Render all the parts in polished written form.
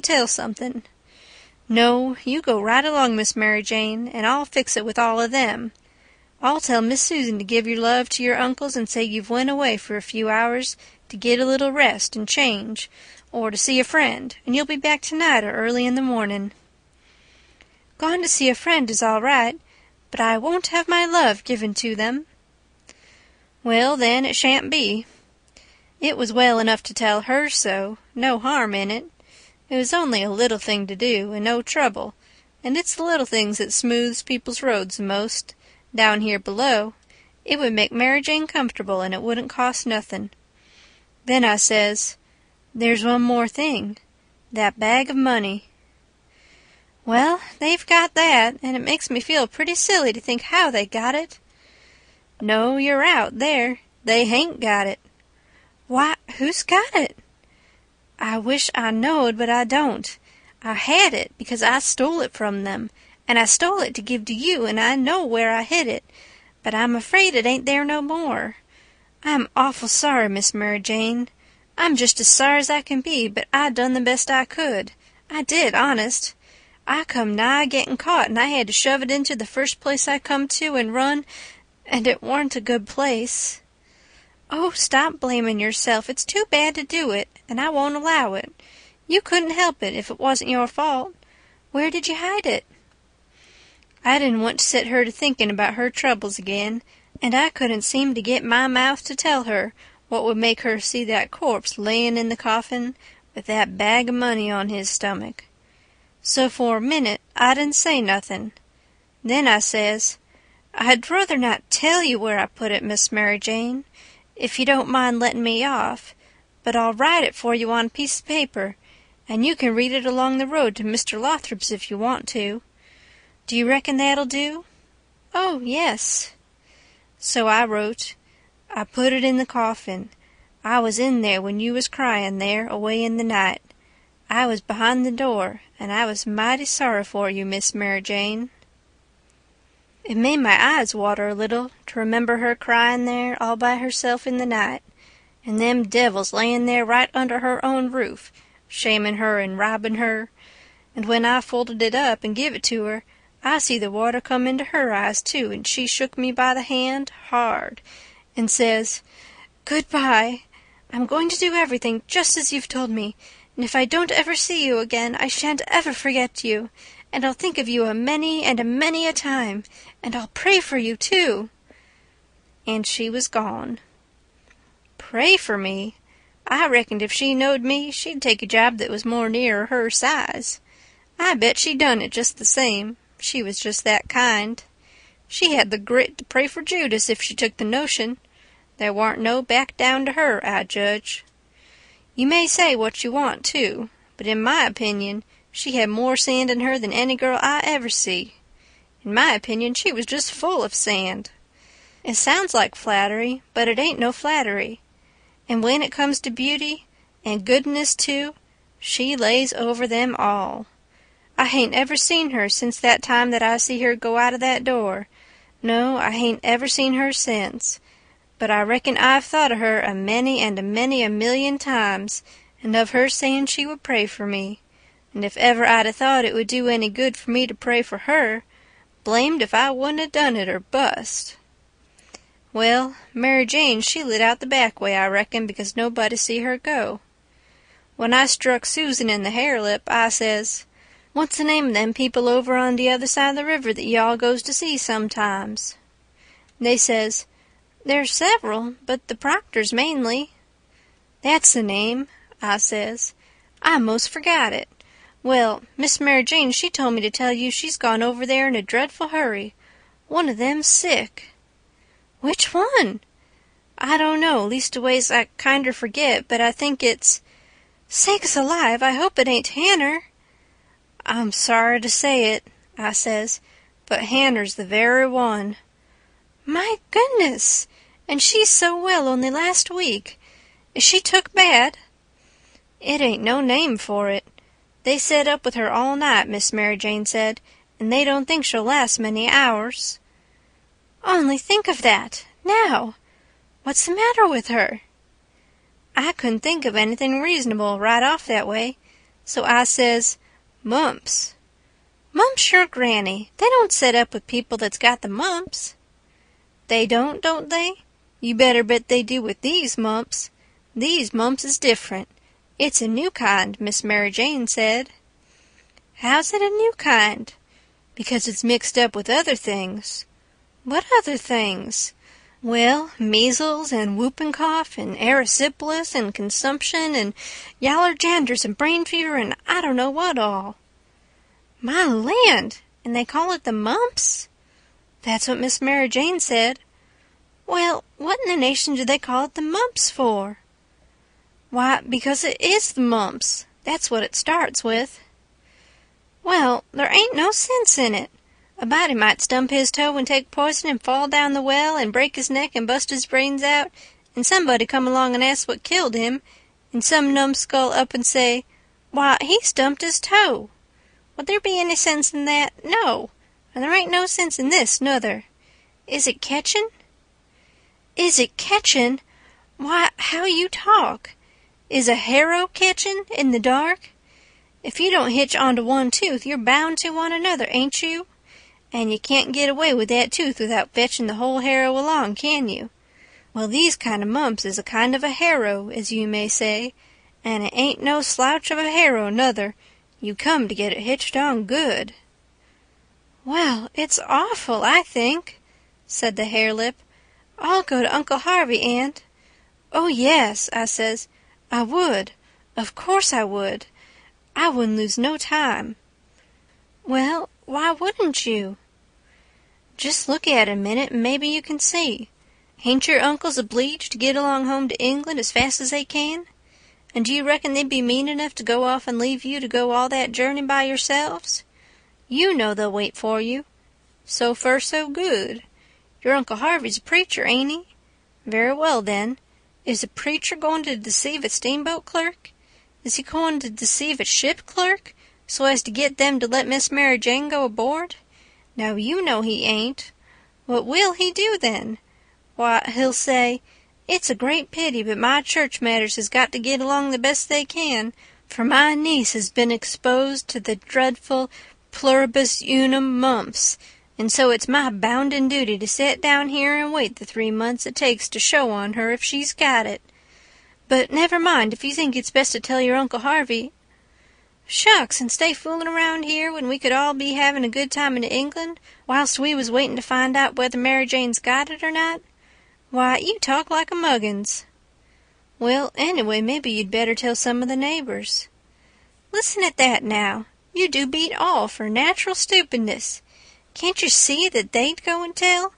tell something. No, you go right along, Miss Mary Jane, and I'll fix it with all of them. I'll tell Miss Susan to give your love to your uncles and say you've went away for a few hours to get a little rest and change, or to see a friend, and you'll be back tonight or early in the morning. Gone to see a friend is all right, but I won't have my love given to them. Well, then, it shan't be. It was well enough to tell her so, no harm in it. It was only a little thing to do, and no trouble, and it's the little things that smooths people's roads the most. Down here below, it would make Mary Jane comfortable, and it wouldn't cost nothing. Then I says, there's one more thing, that bag of money. Well, they've got that, and it makes me feel pretty silly to think how they got it. No, you're out there. They hain't got it. Why, who's got it? I wish I knowed, but I don't. I had it because I stole it from them, and I stole it to give to you, and I know where I hid it, but I'm afraid it ain't there no more. I'm awful sorry, Miss Mary Jane. I'm just as sorry as I can be, but I done the best I could. I did, honest. I come nigh getting caught, and I had to shove it into the first place I come to and run, and it warn't a good place. Oh, stop blaming yourself. It's too bad to do it, and I won't allow it. You couldn't help it if it wasn't your fault. Where did you hide it? I didn't want to set her to thinking about her troubles again, and I couldn't seem to get my mouth to tell her what would make her see that corpse layin' in the coffin with that bag of money on his stomach. So for a minute I didn't say nothing. Then I says, I'd rather not tell you where I put it, Miss Mary Jane, if you don't mind letting me off, but I'll write it for you on a piece of paper, and you can read it along the road to Mr. Lothrop's if you want to. Do you reckon that'll do? Oh, yes. So I wrote, I put it in the coffin. I was in there when you was crying there away in the night. I was behind the door, and I was mighty sorry for you, Miss Mary Jane. It made my eyes water a little to remember her crying there all by herself in the night, and them devils layin' there right under her own roof, shaming her and robbing her, and when I folded it up and give it to her, I see the water come into her eyes too, and she shook me by the hand hard, and says, Good-bye. I'm going to do everything just as you've told me, and if I don't ever see you again, I shan't ever forget you, and I'll think of you a many a time, and I'll pray for you, too. And she was gone. Pray for me? I reckoned if she knowed me, she'd take a job that was more nearer her size. I bet she done it just the same. She was just that kind. She had the grit to pray for Judas if she took the notion. There warn't no back down to her, I judge. You may say what you want to, but in my opinion, she had more sand in her than any girl I ever see. In my opinion, she was just full of sand. It sounds like flattery, but it ain't no flattery. And when it comes to beauty, and goodness too, she lays over them all. I hain't ever seen her since that time that I see her go out of that door. No, I hain't ever seen her since. But I reckon I've thought of her a many a million times, and of her saying she would pray for me. And if ever I'd 'a' thought it would do any good for me to pray for her, blamed if I wouldn't 'a' done it or bust. Well, Mary Jane, she lit out the back way, I reckon, because nobody see her go. When I struck Susan in the hare-lip, I says, What's the name of them people over on the other side of the river that you-all goes to see sometimes? They says, There's several, but the Proctors mainly. That's the name, I says. I most forgot it. Well, Miss Mary Jane, she told me to tell you she's gone over there in a dreadful hurry. One of them's sick. Which one? I don't know, leastways I kinder forget, but I think it's... Sakes alive, I hope it ain't Hanner. I'm sorry to say it, I says, but Hanner's the very one. My goodness! And she's so well only last week. Is she took bad? It ain't no name for it. They set up with her all night, Miss Mary Jane said, and they don't think she'll last many hours. Only think of that! Now! What's the matter with her? I couldn't think of anything reasonable right off that way, So I says, "Mumps." "Mumps your granny. They don't set up with people that's got the mumps." "They don't they? You better bet they do with these mumps. These mumps is different. It's a new kind," Miss Mary Jane said. "How's it a new kind?" "Because it's mixed up with other things." "What other things?" "Well, measles and whooping cough and erysipelas and consumption and yaller janders and brain fever and I don't know what all." "My land! And they call it the mumps?" "That's what Miss Mary Jane said." "Well, what in the nation do they call it the mumps for?" "Why, because it is the mumps. That's what it starts with." "Well, there ain't no sense in it. A body might stump his toe and take poison and fall down the well and break his neck and bust his brains out, and somebody come along and ask what killed him, and some numbskull up and say, 'Why, he stumped his toe.' Would there be any sense in that? No. And there ain't no sense in this, nuther. Is it ketchin'?" "Is it ketchin'? Why, how you talk! Is a harrow ketchin' in the dark? If you don't hitch onto one tooth, you're bound to on another, ain't you? And you can't get away with that tooth without fetching the whole harrow along, can you? Well, these kind of mumps is a kind of a harrow, as you may say, and it ain't no slouch of a harrow, nuther. You come to get it hitched on good." "Well, it's awful, I think," said the harelip. "I'll go to Uncle Harvey, Aunt." "Oh, yes," I says. "I would. Of course I would. I wouldn't lose no time." "Well, why wouldn't you?" "Just look at 'em a minute and maybe you can see. Hain't your uncles obleeged to get along home to England as fast as they can? And do you reckon they'd be mean enough to go off and leave you to go all that journey by yourselves? You know they'll wait for you. So fur, so good. Your Uncle Harvey's a preacher, ain't he? Very well, then. Is a preacher going to deceive a steamboat clerk? Is he going to deceive a ship clerk so as to get them to let Miss Mary Jane go aboard? Now you know he ain't. What will he do then? Why, he'll say, 'It's a great pity, but my church matters has got to get along the best they can, for my niece has been exposed to the dreadful pluribus unum mumps, and so it's my bounden duty to set down here and wait the 3 months it takes to show on her if she's got it.' But never mind, if you think it's best to tell your Uncle Harvey—" "Shucks, and stay fooling around here when we could all be having a good time in England, whilst we was waiting to find out whether Mary Jane's got it or not? Why, you talk like a muggins." "Well, anyway, maybe you'd better tell some of the neighbors." "Listen at that, now. You do beat all for natural stupidness. Can't you see that they'd go and tell?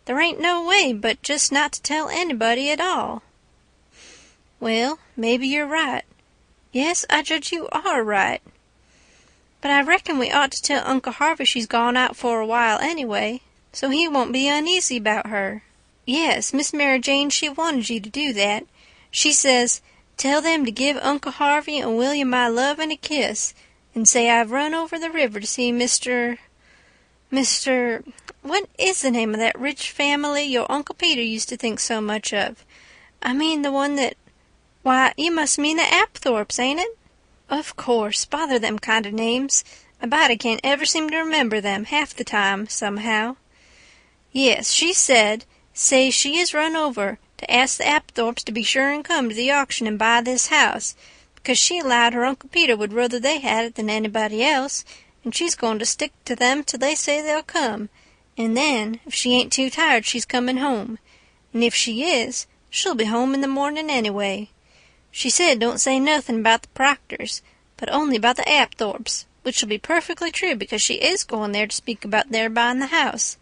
There ain't no way but just not to tell anybody at all." "Well, maybe you're right. Yes, I judge you are right. But I reckon we ought to tell Uncle Harvey she's gone out for a while anyway, so he won't be uneasy about her. Yes, Miss Mary Jane, she wanted you to do that. She says, 'Tell them to give Uncle Harvey and William my love and a kiss, and say I've run over the river to see Mr. What is the name of that rich family your Uncle Peter used to think so much of? I mean the one that— Why, you must mean the Apthorps, ain't it? Of course, bother them kind of names. A body can't ever seem to remember them half the time, somehow. Yes, she said, say she is run over to ask the Apthorps to be sure and come to the auction and buy this house, because she allowed her Uncle Peter would rather they had it than anybody else, and she's going to stick to them till they say they'll come, and then, if she ain't too tired, she's coming home, and if she is, she'll be home in the morning anyway. She said don't say nothing about the Proctors, but only about the Apthorps, which'll be perfectly true because she is going there to speak about their buying the house.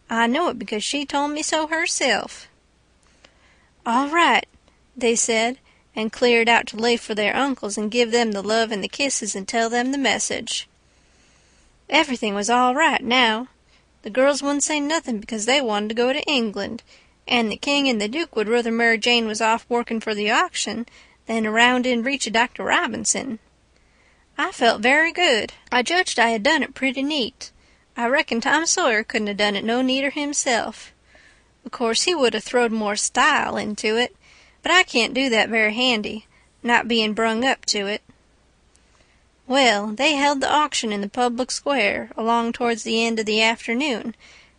I know it because she told me so herself." "All right," they said, and cleared out to lay for their uncles and give them the love and the kisses and tell them the message. Everything was all right now. The girls wouldn't say nothing because they wanted to go to England, and the king and the duke would rather Mary Jane was off working for the auction than around in reach of Dr. Robinson. I felt very good. I judged I had done it pretty neat. I reckon Tom Sawyer couldn't have done it no neater himself. Of course, he would have throwed more style into it, but I can't do that very handy, not being brung up to it. Well, they held the auction in the public square along towards the end of the afternoon,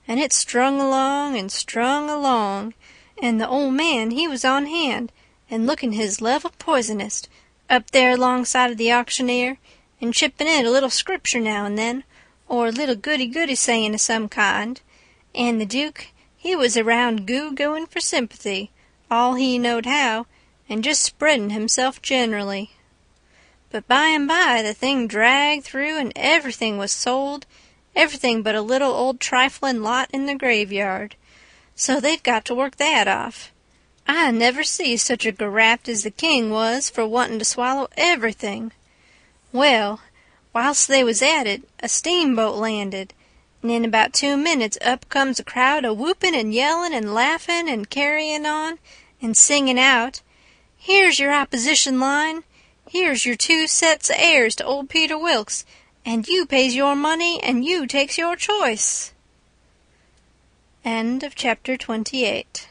and it strung along and strung along, and the old man he was on hand, and looking his level poisonest, up there alongside of the auctioneer, and chipping in a little scripture now and then, or a little goody-goody saying of some kind, and the Duke, he was around goo-gooing for sympathy, all he knowed how, and just spreading himself generally. But by and by the thing dragged through and everything was sold, everything but a little old trifling lot in the graveyard. So they've got to work that off. I never see such a graft as the king was for wanting to swallow everything. Well, whilst they was at it, a steamboat landed, and in about 2 minutes up comes a crowd a-whooping and yelling and laughing and carrying on, and singing out, "Here's your opposition line! Here's your 2 sets of heirs to old Peter Wilkes, and you pays your money and you takes your choice." End of chapter 28.